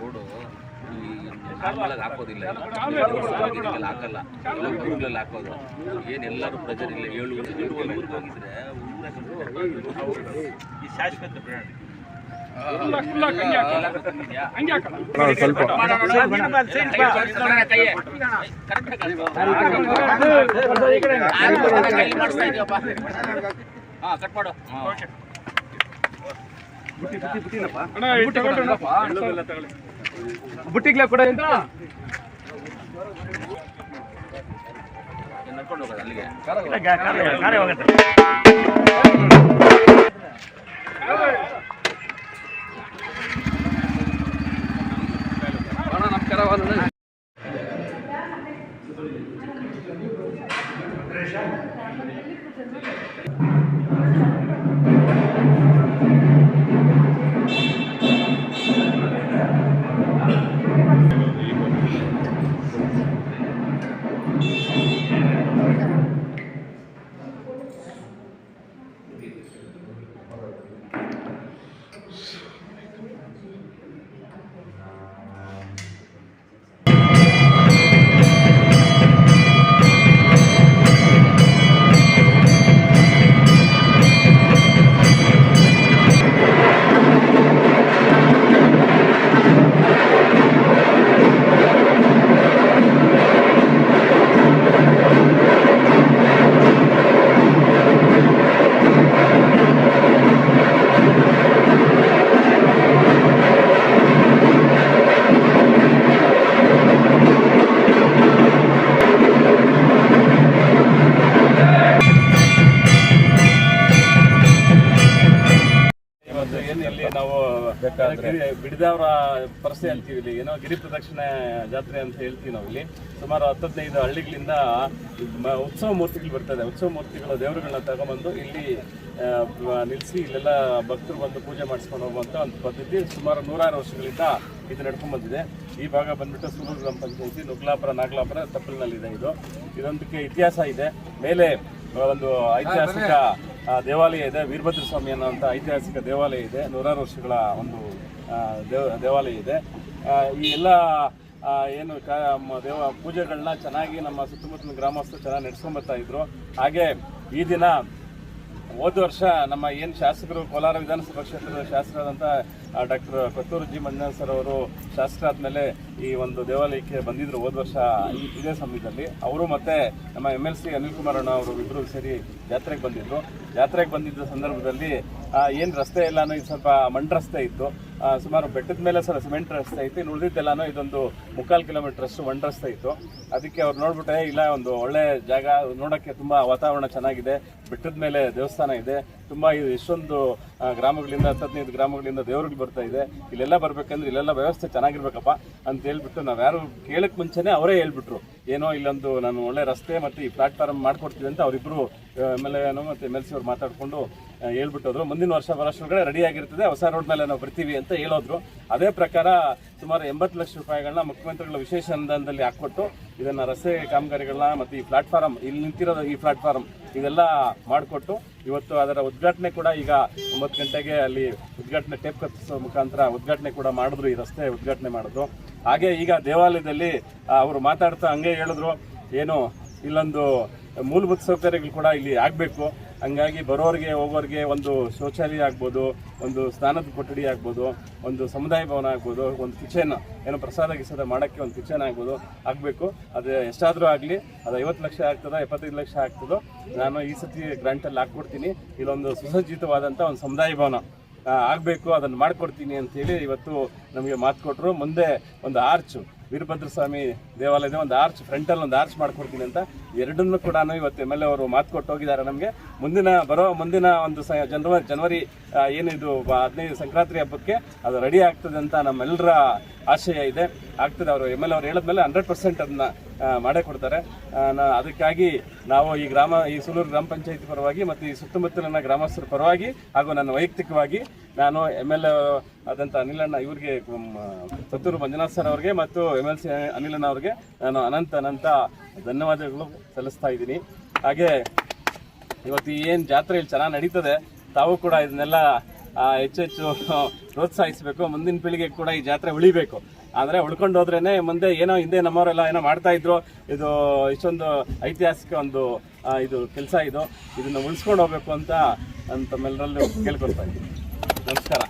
Road ಹಾಕೋದಿಲ್ಲ, ಹಾಕಲ್ಲ, ಊರುಗಳಲ್ಲಿ ಹಾಕೋದು. ಏನೆಲ್ಲರೂ ಪ್ರೆಜರ್ ಇಲ್ಲ. 7 ವರ್ಷ ಊರಿಗೆ ಹೋಗಿದ್ರೆ ಈ ಶಾಶ್ವತ ಕಟ್ ಮಾಡು. ಬುಟ್ಟಿಗ್ಲ ಕೂಡ ನಡ್ಕೊಂಡು ಹೋಗೋದು ಅಲ್ಲಿಗೆ. ನಮಸ್ಕಾರ. ನಾವು ಬಿಡದವರ ಪರಸೆ ಅಂತೀವಿ ಇಲ್ಲಿ, ಏನೋ ಗಿರಿ ಪ್ರದಕ್ಷಿಣೆ ಜಾತ್ರೆ ಅಂತ ಹೇಳ್ತೀವಿ ನಾವು. ಇಲ್ಲಿ ಸುಮಾರು 10-15 ಹಳ್ಳಿಗಳಿಂದ ಉತ್ಸವ ಮೂರ್ತಿಗಳು ಬರ್ತದೆ. ಉತ್ಸವ ಮೂರ್ತಿಗಳು ದೇವರುಗಳನ್ನ ತಗೊಂಡ್ಬಂದು ಇಲ್ಲಿ ನಿಲ್ಲಿಸಿ ಇಲ್ಲೆಲ್ಲ ಭಕ್ತರು ಬಂದು ಪೂಜೆ ಮಾಡಿಸ್ಕೊಂಡು ಹೋಗುವಂಥ ಒಂದು ಪದ್ಧತಿ ಸುಮಾರು 106 ವರ್ಷಗಳಿಂದ ಇದು ನಡ್ಕೊಂಡು ಬಂದಿದೆ. ಈ ಭಾಗ ಬಂದ್ಬಿಟ್ಟು ಸೂಲೂರು ಗ್ರಾಮ ಪಂಚಾಯತಿ ನುಗ್ಲಾಪುರ ನಾಗಲಾಪುರ ತಪ್ಪಲಿನಲ್ಲಿದೆ. ಇದೊಂದಕ್ಕೆ ಇತಿಹಾಸ ಇದೆ. ಮೇಲೆ ಒಂದು ಐತಿಹಾಸಿಕ ದೇವಾಲಯ ಇದೆ, ವೀರಭದ್ರ ಸ್ವಾಮಿ ಅನ್ನೋಂಥ ಐತಿಹಾಸಿಕ ದೇವಾಲಯ ಇದೆ. 106 ವರ್ಷಗಳ ಒಂದು ದೇವಾಲಯ ಇದೆ. ಈ ಎಲ್ಲ ಏನು ಪೂಜೆಗಳನ್ನ ಚೆನ್ನಾಗಿ ನಮ್ಮ ಸುತ್ತಮುತ್ತಲಿನ ಗ್ರಾಮಸ್ಥರು ಚೆನ್ನಾಗಿ ನಡೆಸ್ಕೊಂಬರ್ತಾ ಇದ್ರು. ಹಾಗೆ ಈ ದಿನ ಹೋದ ವರ್ಷ ನಮ್ಮ ಏನು ಶಾಸಕರು ಕೋಲಾರ ವಿಧಾನಸಭಾ ಕ್ಷೇತ್ರದ ಶಾಸಕರಾದಂಥ doctor Kothur G Manjunath sir ಅವರು ಶಾಸಕರಾದ ಈ ಒಂದು ದೇವಾಲಯಕ್ಕೆ ಬಂದಿದ್ದರು ಹೋದ ವರ್ಷ ಇದೇ ಸಮಯದಲ್ಲಿ. ಅವರು ಮತ್ತು ನಮ್ಮ MLC ಅನಿಲ್ ಕುಮಾರ್ ಅಣ್ಣ ಅವರು ಇಬ್ಬರು ಸೇರಿ ಜಾತ್ರೆಗೆ ಬಂದಿದ್ದರು. ಜಾತ್ರೆಗೆ ಬಂದಿದ್ದ ಸಂದರ್ಭದಲ್ಲಿ ಏನು ರಸ್ತೆ ಎಲ್ಲನೂ ಇದು ಸ್ವಲ್ಪ ಮಣ್ಣು ರಸ್ತೆ ಇತ್ತು. ಸುಮಾರು ಬೆಟ್ಟದ ಮೇಲೆ ಸಿಮೆಂಟ್ ರಸ್ತೆ ಇತ್ತು. ಇನ್ನು ಉಳಿದಿದ್ದೆಲ್ಲನೂ ಇದೊಂದು 3/4 ಕಿಲೋಮೀಟ್ರಷ್ಟು ಮಣ್ಣು ರಸ್ತೆ ಇತ್ತು. ಅದಕ್ಕೆ ಅವ್ರು ನೋಡ್ಬಿಟ್ಟೆ, ಇಲ್ಲ ಒಂದು ಒಳ್ಳೆ ಜಾಗ, ನೋಡೋಕ್ಕೆ ತುಂಬ ವಾತಾವರಣ ಚೆನ್ನಾಗಿದೆ, ಬೆಟ್ಟದ ಮೇಲೆ ದೇವಸ್ಥಾನ ಇದೆ, ತುಂಬ ಎಷ್ಟೊಂದು ಗ್ರಾಮಗಳಿಂದ 15 ಗ್ರಾಮಗಳಿಂದ ದೇವರುಗಳು ಬರ್ತಾ ಇದೆ, ಇಲ್ಲೆಲ್ಲ ಬರ್ಬೇಕಂದ್ರೆ ಇಲ್ಲೆಲ್ಲ ವ್ಯವಸ್ಥೆ ಚೆನ್ನಾಗಿರ್ಬೇಕಪ್ಪ ಅಂತ ಹೇಳ್ಬಿಟ್ಟು ನಾವು ಯಾರು ಕೇಳಕ್ಕೆ ಮುಂಚೆನೇ ಅವರೇ ಹೇಳ್ಬಿಟ್ರು, ಏನೋ ಇಲ್ಲೊಂದು ನಾನು ಒಳ್ಳೆ ರಸ್ತೆ ಮತ್ತು ಈ ಪ್ಲಾಟ್ಫಾರ್ಮ್ ಮಾಡ್ಕೊಡ್ತೀವಿ ಅಂತ ಅವರಿಬ್ಬರು MLA ಮತ್ತು MLC ಅವ್ರು ಮಾತಾಡಿಕೊಂಡು ಹೇಳ್ಬಿಟ್ಟೋದ್ರು. ಮುಂದಿನ ವರ್ಷ ಬರೋಷ್ಟೊಳಗಡೆ ರೆಡಿ ಆಗಿರ್ತದೆ, ಹೊಸ ರೋಡ್ ಮೇಲೆ ನಾವು ಬರ್ತೀವಿ ಅಂತ ಹೇಳೋದ್ರು. ಅದೇ ಪ್ರಕಾರ ಸುಮಾರು 80 ಲಕ್ಷ ರೂಪಾಯಿಗಳನ್ನ ಮುಖ್ಯಮಂತ್ರಿಗಳ ವಿಶೇಷ ಅನುದಾನದಲ್ಲಿ ಹಾಕ್ಕೊಟ್ಟು ಇದನ್ನು ರಸ್ತೆ ಕಾಮಗಾರಿಗಳನ್ನ ಮತ್ತು ಈ ಪ್ಲಾಟ್ಫಾರ್ಮ್, ಇಲ್ಲಿ ನಿಂತಿರೋದು ಈ ಪ್ಲಾಟ್ಫಾರ್ಮ್ ಇದೆಲ್ಲ ಮಾಡಿಕೊಟ್ಟು ಇವತ್ತು ಅದರ ಉದ್ಘಾಟನೆ ಕೂಡ ಈಗ 9 ಗಂಟೆಗೆ ಅಲ್ಲಿ ಉದ್ಘಾಟನೆ ಟೇಪ್ ಕತ್ತಿಸೋ ಮುಖಾಂತರ ಉದ್ಘಾಟನೆ ಕೂಡ ಮಾಡಿದ್ರು, ಈ ರಸ್ತೆ ಉದ್ಘಾಟನೆ ಮಾಡಿದ್ರು. ಹಾಗೆ ಈಗ ದೇವಾಲಯದಲ್ಲಿ ಅವರು ಮಾತಾಡ್ತಾ ಹಂಗೆ ಹೇಳಿದ್ರು, ಏನು ಇಲ್ಲೊಂದು ಮೂಲಭೂತ ಸೌಕರ್ಯಗಳು ಕೂಡ ಇಲ್ಲಿ ಆಗಬೇಕು. ಹಂಗಾಗಿ ಬರೋರಿಗೆ ಹೋಗೋರಿಗೆ ಒಂದು ಶೌಚಾಲಯ ಆಗ್ಬೋದು, ಒಂದು ಸ್ನಾನದ ಕೊಠಡಿ ಆಗ್ಬೋದು, ಒಂದು ಸಮುದಾಯ ಭವನ ಆಗ್ಬೋದು, ಒಂದು ಕಿಚನ್, ಏನೋ ಪ್ರಸಾದ ಗಿಸಾದ ಮಾಡೋಕ್ಕೆ ಒಂದು ಕಿಚನ್ ಆಗಬೇಕು. ಅದು ಎಷ್ಟಾದರೂ ಆಗಲಿ, ಅದು 50 ಲಕ್ಷ ಆಗ್ತದೋ 75 ಲಕ್ಷ ಆಗ್ತದೋ ನಾನು ಈ ಸತಿ ಗ್ರಾಂಟಲ್ಲಿ ಹಾಕ್ಕೊಡ್ತೀನಿ. ಇಲ್ಲೊಂದು ಸುಸಜ್ಜಿತವಾದಂಥ ಒಂದು ಸಮುದಾಯ ಭವನ ಆಗಬೇಕು, ಅದನ್ನು ಮಾಡಿಕೊಡ್ತೀನಿ ಅಂತೇಳಿ ಇವತ್ತು ನಮಗೆ ಮಾತು ಕೊಟ್ಟರು. ಮುಂದೆ ಒಂದು ಆರ್ಚ್, ವೀರಭದ್ರ ಸ್ವಾಮಿ ದೇವಾಲಯದ ಒಂದು ಆರ್ಚ್, ಫ್ರಂಟಲ್ಲಿ ಒಂದು ಆರ್ಚ್ ಮಾಡಿಕೊಡ್ತೀನಿ ಅಂತ ಎರಡನ್ನೂ ಕೂಡ ಇವತ್ತು MLA ಅವರು ಮಾತು ಕೊಟ್ಟು ಹೋಗಿದ್ದಾರೆ ನಮಗೆ. ಮುಂದಿನ ಒಂದು ಜನವರಿ ಏನಿದು 15 ಸಂಕ್ರಾಂತಿ ಹಬ್ಬಕ್ಕೆ ಅದು ರೆಡಿ ಆಗ್ತದೆ ಅಂತ ನಮ್ಮೆಲ್ಲರ ಆಶಯ ಇದೆ. ಆಗ್ತದೆ, ಅವರು MLA ಅವರು ಹೇಳಿದ್ಮೇಲೆ 100% ಅದನ್ನ ಮಾಡೇ ಕೊಡ್ತಾರೆ. ಅದಕ್ಕಾಗಿ ನಾವು ಈ ಸೂಲೂರು ಗ್ರಾಮ ಪಂಚಾಯತಿ ಪರವಾಗಿ ಮತ್ತು ಈ ಸುತ್ತಮುತ್ತಲಿನ ಗ್ರಾಮಸ್ಥರ ಪರವಾಗಿ ಹಾಗೂ ನನ್ನ ವೈಯಕ್ತಿಕವಾಗಿ ನಾನು MLA ಆದಂಥ ಅನಿಲಣ್ಣ ಇವ್ರಿಗೆ, ಕೊತ್ತೂರು ಮಂಜುನಾಥ್ ಸರ್ ಅವ್ರಿಗೆ ಮತ್ತು MLC ಅನಿಲಣ್ಣ ಅವ್ರಿಗೆ ನಾನು ಅನಂತ ಧನ್ಯವಾದಗಳು ಸಲ್ಲಿಸ್ತಾ ಇದ್ದೀನಿ. ಹಾಗೆ ಇವತ್ತು ಏನು ಜಾತ್ರೆ ಇಲ್ಲಿ ಚೆನ್ನಾಗಿ ನಡೀತದೆ, ತಾವು ಕೂಡ ಇದನ್ನೆಲ್ಲ ಹೆಚ್ಚೆಚ್ಚು ಪ್ರೋತ್ಸಾಹಿಸಬೇಕು. ಮುಂದಿನ ಪೀಳಿಗೆಗೆ ಕೂಡ ಈ ಜಾತ್ರೆ ಉಳಿಬೇಕು. ಆದರೆ ಉಳ್ಕೊಂಡು ಹೋದ್ರೇನೆ ಮುಂದೆ ಏನೋ ಹಿಂದೆ ನಮ್ಮವರೆಲ್ಲ ಏನೋ ಮಾಡ್ತಾ ಇದ್ರು. ಇದು ಇಷ್ಟೊಂದು ಐತಿಹಾಸಿಕ ಒಂದು ಇದು ಕೆಲಸ, ಇದನ್ನು ಉಳಿಸ್ಕೊಂಡು ಹೋಗ್ಬೇಕು ಅಂತ ತಮ್ಮೆಲ್ಲರಲ್ಲೂ ಕೇಳ್ಕೊಳ್ತಾ ಇದ್ದೀನಿ. ನಮಸ್ಕಾರ.